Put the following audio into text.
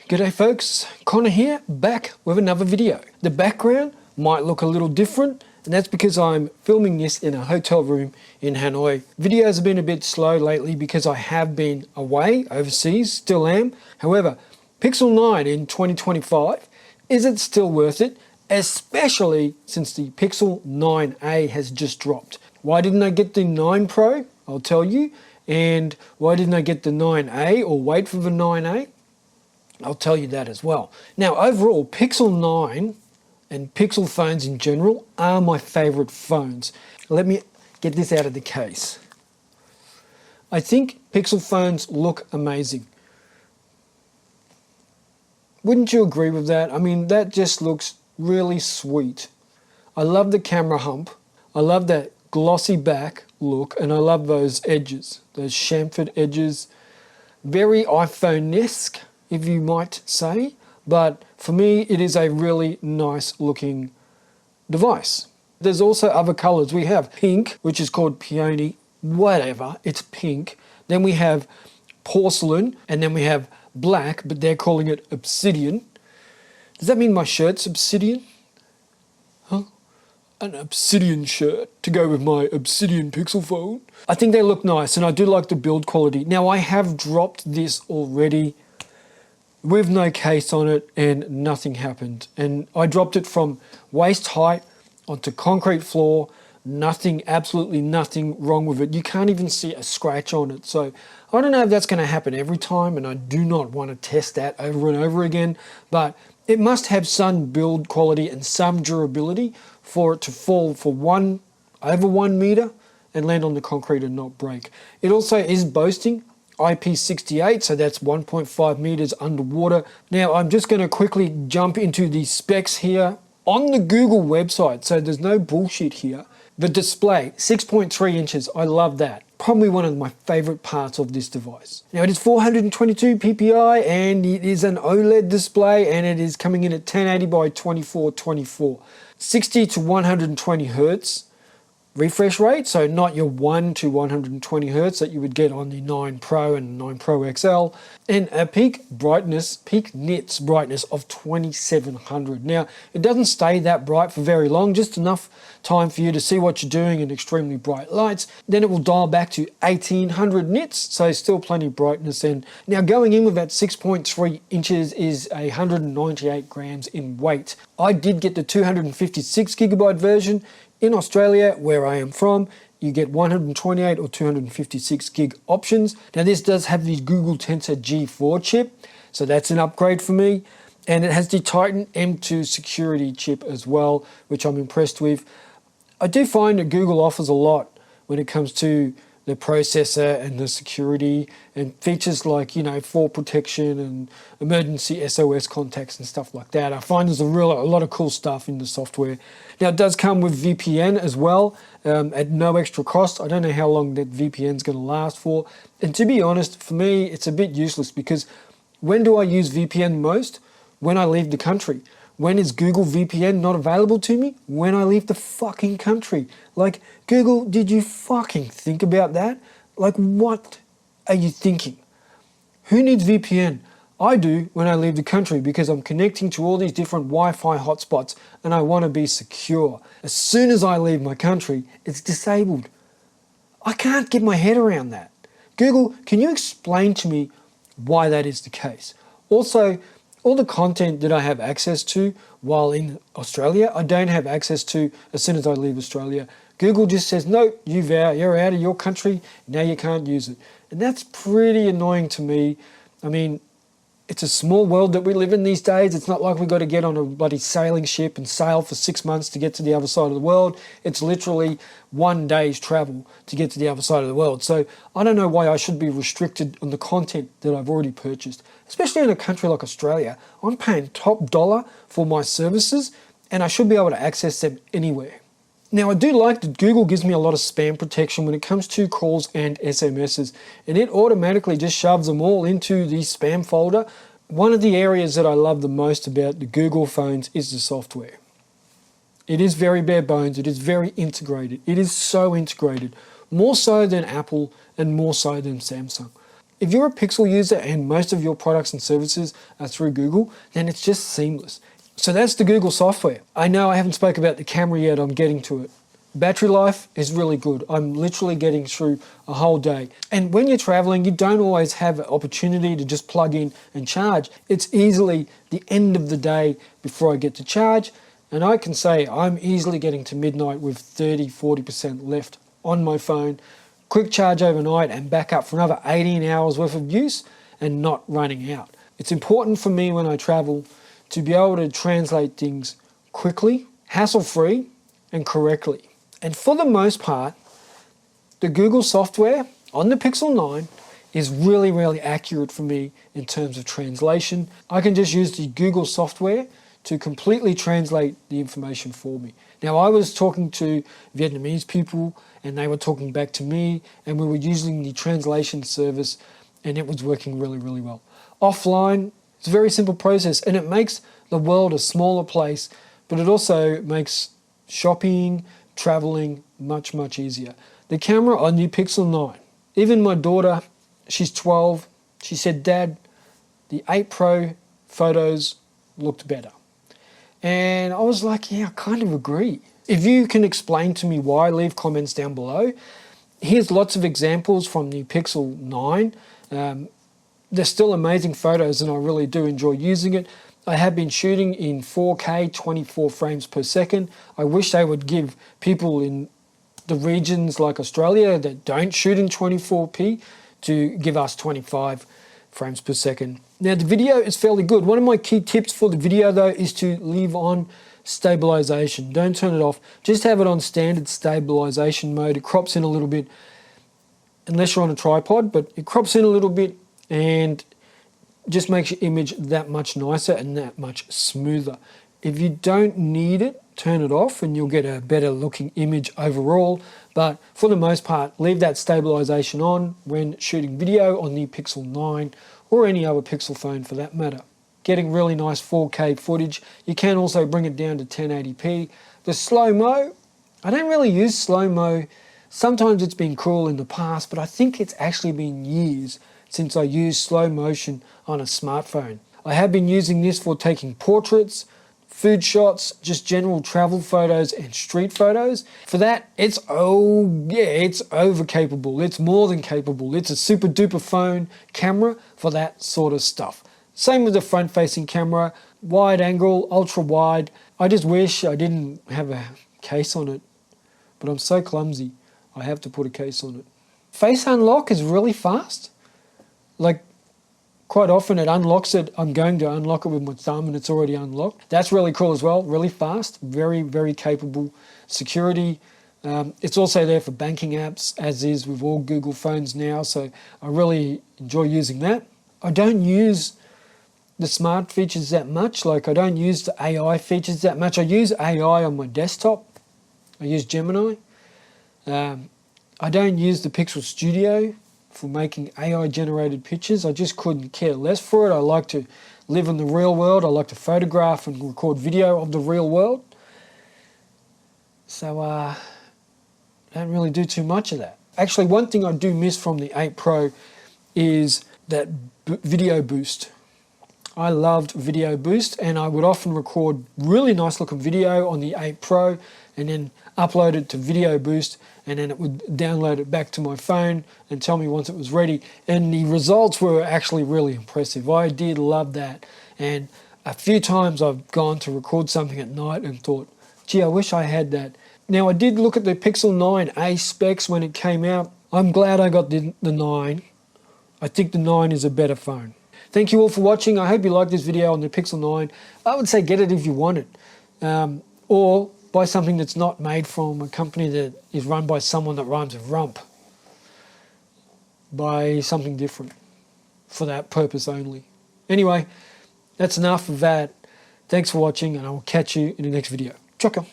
G'day folks, Connor here, back with another video. The background might look a little different, and that's because I'm filming this in a hotel room in Hanoi. Videos have been a bit slow lately because I have been away, overseas, still am. However, Pixel 9 in 2025, is it still worth it? Especially since the Pixel 9a has just dropped. Why didn't I get the 9 Pro? I'll tell you. And why didn't I get the 9a or wait for the 9a? I'll tell you that as well. Now, overall, Pixel 9 and Pixel phones in general are my favorite phones. Let me get this out of the case. I think Pixel phones look amazing. Wouldn't you agree with that? I mean, that just looks really sweet. I love the camera hump. I love that glossy back look, and I love those edges, those chamfered edges. Very iPhone-esque, if you might say, but for me it is a really nice looking device. There's also other colors. We have pink, which is called peony, whatever, it's pink. Then we have porcelain, and then we have black, but they're calling it obsidian. Does that mean my shirt's obsidian? Huh? An obsidian shirt to go with my obsidian Pixel phone. I think they look nice, and I do like the build quality. Now, I have dropped this already with no case on it and nothing happened. And I dropped it from waist height onto concrete floor, nothing, absolutely nothing wrong with it. You can't even see a scratch on it. So I don't know if that's going to happen every time, and I do not want to test that over and over again, but it must have some build quality and some durability for it to fall for over 1 meter and land on the concrete and not break. It also is boasting IP68, so that's 1.5 meters underwater. Now, I'm just going to quickly jump into the specs here on the Google website, so there's no bullshit here. The display, 6.3 inches, I love that. Probably one of my favorite parts of this device. Now, it is 422 ppi, and it is an OLED display, and it is coming in at 1080 by 2424. 60 to 120 hertz refresh rate, so not your 1 to 120 hertz that you would get on the 9 Pro and 9 Pro XL, and a peak nits brightness of 2700. Now, it doesn't stay that bright for very long, just enough time for you to see what you're doing in extremely bright lights. Then it will dial back to 1800 nits, so still plenty of brightness. And now, going in with that 6.3 inches is 198 grams in weight. I did get the 256 gigabyte version. In Australia, where I am from, you get 128 or 256 gig options. Now, this does have the Google Tensor G4 chip, so that's an upgrade for me. And it has the Titan M2 security chip as well, which I'm impressed with. I do find that Google offers a lot when it comes to the processor and the security and features like, fall protection and emergency SOS contacts and stuff like that. I find there's a lot of cool stuff in the software. Now, it does come with VPN as well at no extra cost. I don't know how long that VPN is going to last for. And to be honest, for me, it's a bit useless because when do I use VPN most? When I leave the country. When is Google VPN not available to me? When I leave the fucking country. Like, Google, did you fucking think about that? Like, what are you thinking? Who needs VPN? I do when I leave the country because I'm connecting to all these different Wi-Fi hotspots and I want to be secure. As soon as I leave my country, it's disabled. I can't get my head around that. Google, can you explain to me why that is the case? Also, all the content that I have access to while in Australia, I don't have access to as soon as I leave Australia. Google just says, no, you're out of your country, now you can't use it. And that's pretty annoying to me. I mean, it's a small world that we live in these days. It's not like we've got to get on a bloody sailing ship and sail for 6 months to get to the other side of the world. It's literally 1 day's travel to get to the other side of the world. So I don't know why I should be restricted on the content that I've already purchased. Especially in a country like Australia, I'm paying top dollar for my services and I should be able to access them anywhere. Now, I do like that Google gives me a lot of spam protection when it comes to calls and SMSs, and it automatically just shoves them all into the spam folder. One of the areas that I love the most about the Google phones is the software. It is very bare bones, it is very integrated. It is so integrated, more so than Apple and more so than Samsung. If you're a Pixel user and most of your products and services are through Google, then it's just seamless. So that's the Google software. I know I haven't spoke about the camera yet, I'm getting to it. Battery life is really good. I'm literally getting through a whole day. And when you're traveling, you don't always have an opportunity to just plug in and charge. It's easily the end of the day before I get to charge. And I can say I'm easily getting to midnight with 30-40% left on my phone. Quick charge overnight and back up for another 18 hours worth of use and not running out. It's important for me when I travel to be able to translate things quickly, hassle-free, and correctly. And for the most part, the Google software on the Pixel 9 is really, really accurate for me in terms of translation. I can just use the Google software to completely translate the information for me. Now, I was talking to Vietnamese people and they were talking back to me, and we were using the translation service and it was working really, really well. Offline, it's a very simple process and it makes the world a smaller place, but it also makes shopping, traveling much, much easier. The camera on the Pixel 9, even my daughter, she's 12, she said, "Dad, the 8 Pro photos looked better." And I was like, yeah, I kind of agree. If you can explain to me why, leave comments down below. Here's lots of examples from the Pixel 9. They're still amazing photos and I really do enjoy using it. I have been shooting in 4K, 24 frames per second. I wish they would give people in the regions like Australia that don't shoot in 24p to give us 25 frames per second. Now the video is fairly good. One of my key tips for the video though is to leave on stabilization. Don't turn it off. Just have it on standard stabilization mode. It crops in a little bit, unless you're on a tripod, but it crops in a little bit and just makes your image that much nicer and that much smoother. If you don't need it, turn it off and you'll get a better looking image overall. But for the most part, leave that stabilization on when shooting video on the Pixel 9 or any other Pixel phone for that matter. Getting really nice 4K footage. You can also bring it down to 1080p. The slow-mo, I don't really use slow-mo. Sometimes it's been cool in the past, but I think it's actually been years since I used slow motion on a smartphone. I have been using this for taking portraits, food shots, just general travel photos and street photos. For that, it's over capable. It's more than capable. It's a super duper phone camera for that sort of stuff. Same with the front facing camera, wide angle, ultra wide. I just wish I didn't have a case on it, but I'm so clumsy. I have to put a case on it. Face unlock is really fast. Like, quite often it unlocks it. I'm going to unlock it with my thumb and it's already unlocked. That's really cool as well. Really fast, very, very capable security. It's also there for banking apps, as is with all Google phones now. So I really enjoy using that. I don't use the smart features that much. Like, I don't use the AI features that much. I use AI on my desktop. I use Gemini. I don't use the Pixel Studio for making AI generated pictures. I just couldn't care less for it. I like to live in the real world. I like to photograph and record video of the real world. So I don't really do too much of that. Actually, one thing I do miss from the 8 Pro is that video boost. I loved video boost and I would often record really nice looking video on the 8 Pro and then upload it to video boost and then it would download it back to my phone and tell me once it was ready. And the results were actually really impressive. I did love that. And a few times I've gone to record something at night and thought, gee, I wish I had that. Now I did look at the Pixel 9a specs when it came out. I'm glad I got the 9. I think the 9 is a better phone. Thank you all for watching. I hope you liked this video on the Pixel 9. I would say get it if you want it. Or buy something that's not made from a company that is run by someone that rhymes with rump. Buy something different for that purpose only. Anyway, that's enough of that. Thanks for watching and I will catch you in the next video. Chocka.